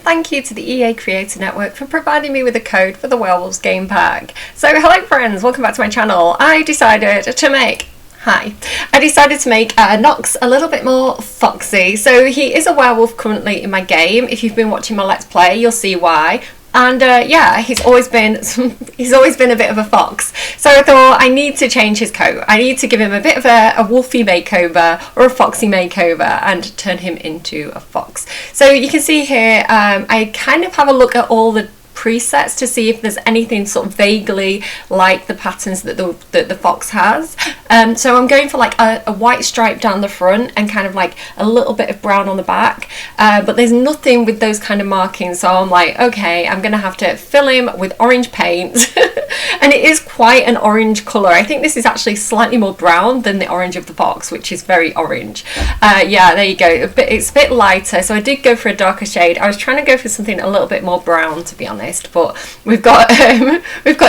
Thank you to the EA Creator Network for providing me with a code for the Werewolves game pack. So hello friends, welcome back to my channel. I decided to make Knox a little bit more foxy. So he is a werewolf currently in my game. If you've been watching my Let's Play, you'll see why. And yeah, he's always been a bit of a fox. So I thought I need to change his coat. I need to give him a bit of a wolfy makeover or a foxy makeover and turn him into a fox. So you can see here, I kind of have a look at all the presets to see if there's anything sort of vaguely like the patterns that the fox has. So I'm going for like a white stripe down the front and kind of like a little bit of brown on the back, but there's nothing with those kind of markings, so I'm like, okay, I'm gonna have to fill him with orange paint. And it is quite an orange colour. I think this is actually slightly more brown than the orange of the fox, which is very orange. Yeah, there you go. It's a bit lighter, so I did go for a darker shade. I was trying to go for something a little bit more brown, to be honest, but we've got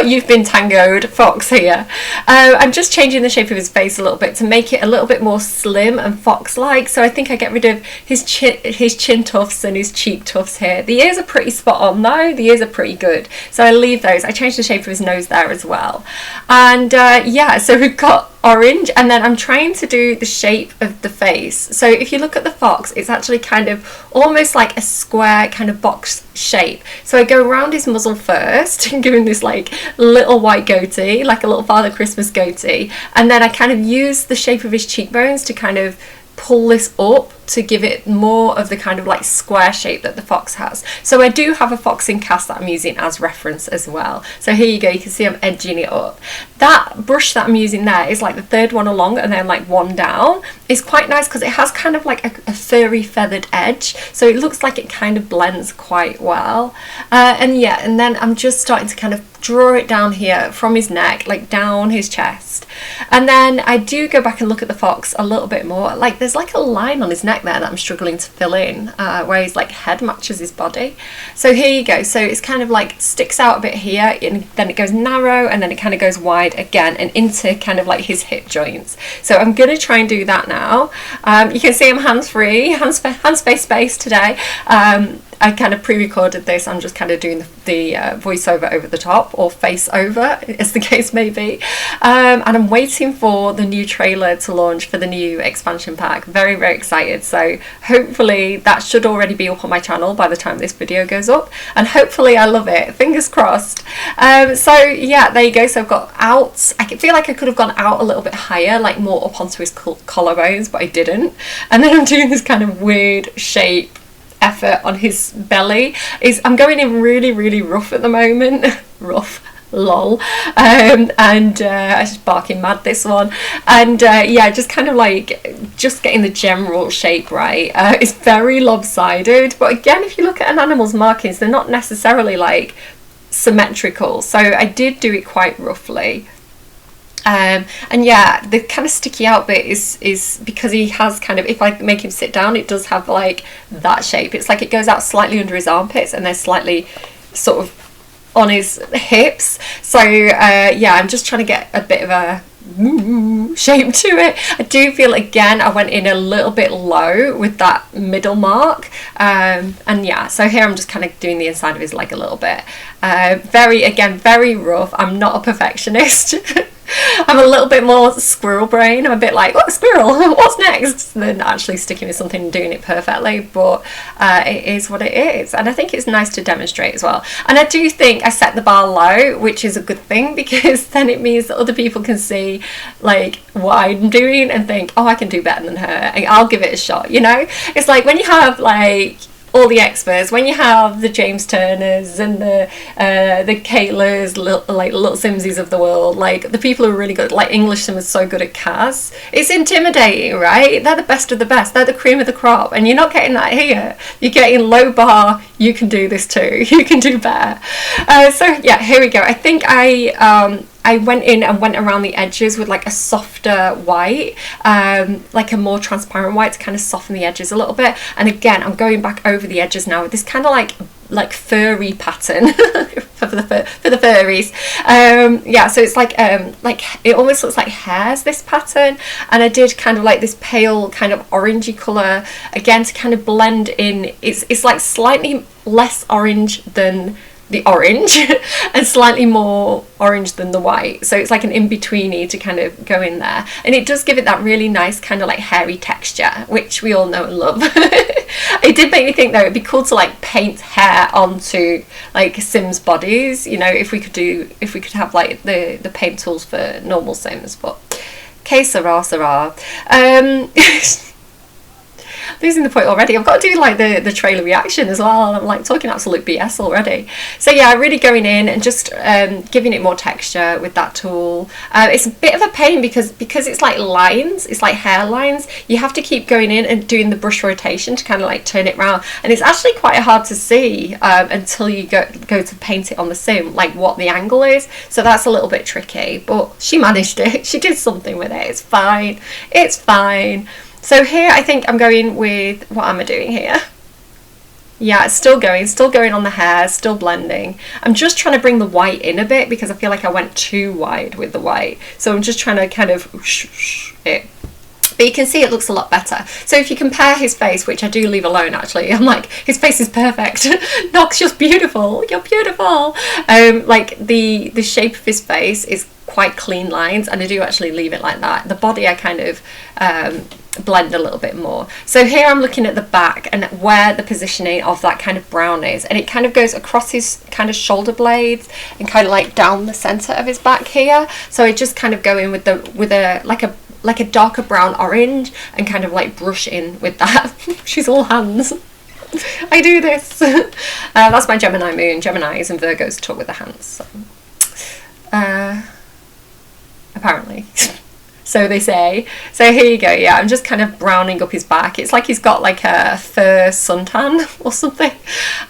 You've Been Tangoed Fox here. I'm just changing the shape of his face a little bit to make it a little bit more slim and fox-like. So I think I get rid of his chin tufts and his cheek tufts here. The ears are pretty spot on though. The ears are pretty good, so I leave those. I changed the shape of his nose there as well. And yeah, so we've got orange, and then I'm trying to do the shape of the face. So if you look at the fox, it's actually kind of almost like a square kind of box shape. So I go around his muzzle first and give him this like little white goatee, like a little Father Christmas goatee, and then I kind of use the shape of his cheekbones to kind of pull this up to give it more of the kind of like square shape that the fox has. So I do have a fox in cast that I'm using as reference as well. So here you go, you can see I'm edging it up. That brush that I'm using there is like the third one along and then like one down. It's quite nice because it has kind of like a furry feathered edge, so it looks like it kind of blends quite well. And yeah, and then I'm just starting to kind of draw it down here from his neck, like down his chest. And then I do go back and look at the fox a little bit more. Like there's like a line on his neck there that I'm struggling to fill in, where his like head matches his body. So here you go. So it's kind of like sticks out a bit here, and then it goes narrow, and then it kind of goes wide again and into kind of like his hip joints. So I'm gonna try and do that now. You can see I'm hands-free, hands-space today. I kind of pre-recorded this. I'm just kind of doing the voiceover over the top, or face over as the case may be. And I'm waiting for the new trailer to launch for the new expansion pack. Very, very excited. So hopefully that should already be up on my channel by the time this video goes up. And hopefully I love it. Fingers crossed. So yeah, there you go. So I've got out. I feel like I could have gone out a little bit higher, like more up onto his collarbones, but I didn't. And then I'm doing this kind of weird shape effort on his belly. I'm going in really rough at the moment. Rough, lol. And I just barking mad this one. And yeah, just kind of like just getting the general shape right. It's very lopsided, but again, if you look at an animal's markings, they're not necessarily like symmetrical, so I did do it quite roughly. And yeah, the kind of sticky out bit is because he has kind of, if I make him sit down, it does have like that shape. It's like it goes out slightly under his armpits and they're slightly sort of on his hips. So yeah, I'm just trying to get a bit of a shape to it. I do feel again I went in a little bit low with that middle mark, and yeah, so here I'm just kind of doing the inside of his leg a little bit. Very rough. I'm not a perfectionist. I'm a little bit more squirrel brain. I'm a bit like, what squirrel? What's next? Than actually sticking with something and doing it perfectly. But it is what it is. And I think it's nice to demonstrate as well. And I do think I set the bar low, which is a good thing, because then it means that other people can see like what I'm doing and think, oh, I can do better than her. And I'll give it a shot, you know? It's like when you have like all the experts, when you have the James Turners and the Caitlas, like Little Simsies of the world, like the people who are really good, like English Sim is so good at Kaz, it's intimidating, right? They're the best of the best, they're the cream of the crop, and you're not getting that here. You're getting low bar, you can do this too, you can do better. So yeah, here we go. I think I went in and went around the edges with like a softer white, like a more transparent white to kind of soften the edges a little bit. And again, I'm going back over the edges now with this kind of like furry pattern. for the furries. Yeah, so it's like it almost looks like hairs, this pattern, and I did kind of like this pale kind of orangey colour again to kind of blend in. It's like slightly less orange than the orange and slightly more orange than the white, so it's like an in-betweeny to kind of go in there, and it does give it that really nice kind of like hairy texture, which we all know and love. It did make me think though it'd be cool to like paint hair onto like Sims bodies, you know, if we could have like the paint tools for normal Sims, but que sera. Losing the point already. I've got to do like the trailer reaction as well. I'm like talking absolute BS already. So yeah, really going in and just giving it more texture with that tool. It's a bit of a pain because it's like lines, it's like hair lines. You have to keep going in and doing the brush rotation to kind of like turn it around, and it's actually quite hard to see until you go to paint it on the sim, like what the angle is. So that's a little bit tricky, but she managed it. She did something with it. It's fine. It's fine. So here I think I'm going with, what am I doing here? Yeah, it's still going on the hair, still blending. I'm just trying to bring the white in a bit because I feel like I went too wide with the white. So I'm just trying to kind of it. But you can see it looks a lot better. So if you compare his face, which I do leave alone actually, I'm like, his face is perfect. Knox, you're beautiful, you're beautiful. Like the shape of his face is quite clean lines, and I do actually leave it like that. The body I kind of blend a little bit more. So here I'm looking at the back and where the positioning of that kind of brown is, and it kind of goes across his kind of shoulder blades and kind of like down the center of his back here. So I just kind of go in with a darker brown orange and kind of like brush in with that. She's all hands. I do this. That's my Gemini moon. Geminis and Virgos talk with the hands. So. Apparently. So they say. So here you go. Yeah, I'm just kind of browning up his back. It's like he's got like a fur suntan or something.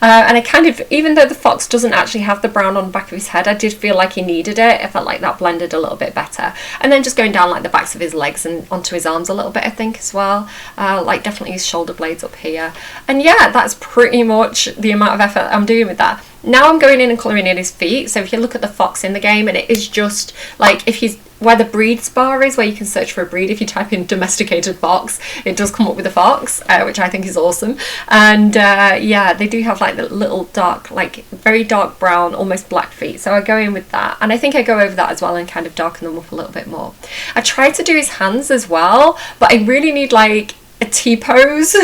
And I kind of, even though the fox doesn't actually have the brown on the back of his head, I did feel like he needed it. I felt like that blended a little bit better. And then just going down like the backs of his legs and onto his arms a little bit, I think, as well. Like definitely his shoulder blades up here. And yeah, that's pretty much the amount of effort I'm doing with that. Now I'm going in and colouring in his feet. So if you look at the fox in the game, and it is just like if he's where the breeds bar is, where you can search for a breed. If you type in domesticated fox, it does come up with a fox, which I think is awesome. And yeah, they do have like the little dark, like very dark brown, almost black feet. So I go in with that, and I think I go over that as well and kind of darken them up a little bit more. I tried to do his hands as well, but I really need like a T-pose.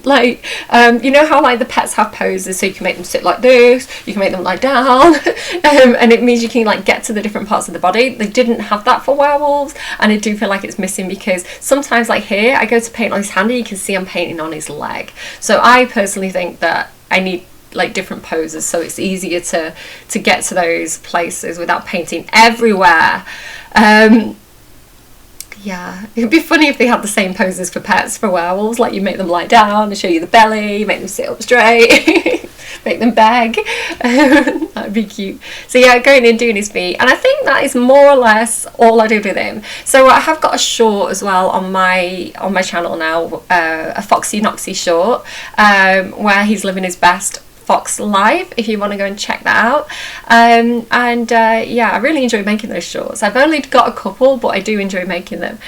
Like you know how like the pets have poses, so you can make them sit like this, you can make them lie down, and it means you can like get to the different parts of the body. They didn't have that for werewolves, and I do feel like it's missing because sometimes like here I go to paint on his hand and you can see I'm painting on his leg. So I personally think that I need like different poses so it's easier to get to those places without painting everywhere. Yeah, it would be funny if they had the same poses for pets for werewolves, like you make them lie down and show you the belly, make them sit up straight, make them beg. That'd be cute. So yeah, going in, doing his feet, and I think that is more or less all I did with him. So I have got a short as well on my channel now, a Foxy Knoxy short, where he's living his best Fox live, if you want to go and check that out. Yeah, I really enjoy making those shorts. I've only got a couple, but I do enjoy making them.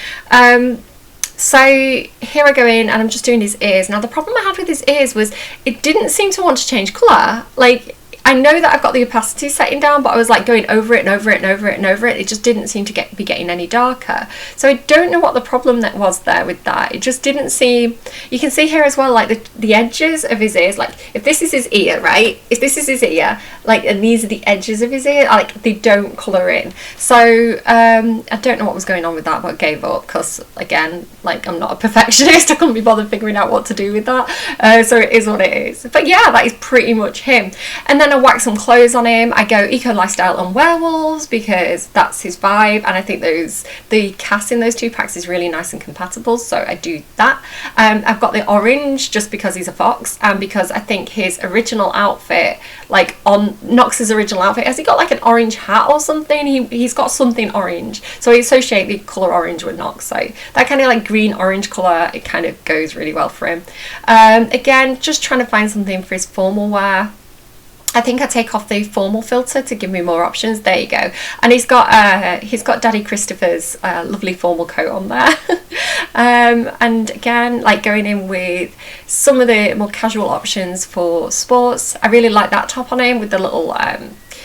So here I go in and I'm just doing his ears. Now the problem I had with his ears was it didn't seem to want to change colour. Like, I know that I've got the opacity setting down, but I was like going over it and over it and over it and over it. It just didn't seem to be getting any darker. So I don't know what the problem that was there with that. It just didn't seem. You can see here as well, like the edges of his ears. Like if this is his ear, right? If this is his ear, like, and these are the edges of his ear, like they don't colour in. So I don't know what was going on with that, but I gave up because again, like I'm not a perfectionist. I couldn't be bothered figuring out what to do with that. So it is what it is. But yeah, that is pretty much him. And then I whack some clothes on him. I go eco lifestyle on werewolves because that's his vibe, and I think the cast in those two packs is really nice and compatible, so I do that. I've got the orange just because he's a fox, and because I think his original outfit, like on Knox's original outfit, has he got like an orange hat or something? He's got something orange, so I associate the colour orange with Knox, so that kind of like green orange colour, it kind of goes really well for him. Again, just trying to find something for his formal wear. I think I take off the formal filter to give me more options. There you go. And he's got Daddy Christopher's lovely formal coat on there. And again, like going in with some of the more casual options for sports. I really like that top on him with the little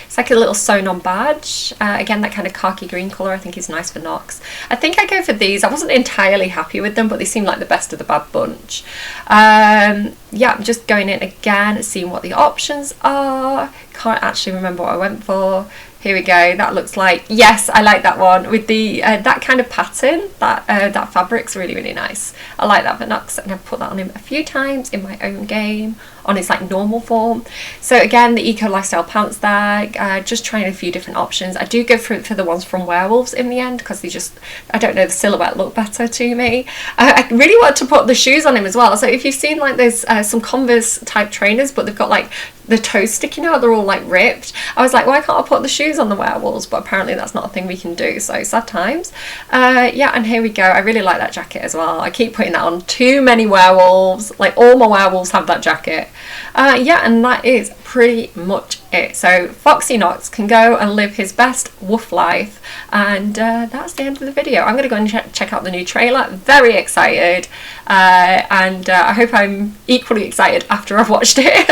it's like a little sewn on badge. Again, that kind of khaki green colour I think is nice for Knox. I think I go for these. I wasn't entirely happy with them, but they seem like the best of the bad bunch. Yeah, I'm just going in again, seeing what the options are. Can't actually remember what I went for. Here we go. That looks like, yes, I like that one with the that kind of pattern. That fabric's really, really nice. I like that for Knox, and I've put that on him a few times in my own game on his like normal form. So again, the eco lifestyle pants there. Just trying a few different options. I do go for the ones from Werewolves in the end because they just, I don't know, the silhouette look better to me. I really want to put the shoes on him as well. So if you've seen like there's some Converse type trainers, but they've got like the toes sticking out, they're all like ripped. I was like, why can't I put the shoes on the Werewolves? But apparently that's not a thing we can do, so sad times. Yeah, and here we go. I really like that jacket as well. I keep putting that on too many Werewolves, like all my Werewolves have that jacket. Yeah, and that is pretty much it. So Foxy Knox can go and live his best woof life, and that's the end of the video. I'm gonna go and check out the new trailer. Very excited, and I hope I'm equally excited after I've watched it.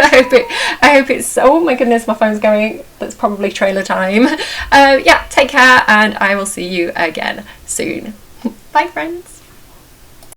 I hope it's, oh my goodness, my phone's going. That's probably trailer time. Yeah, take care, and I will see you again soon. Bye friends.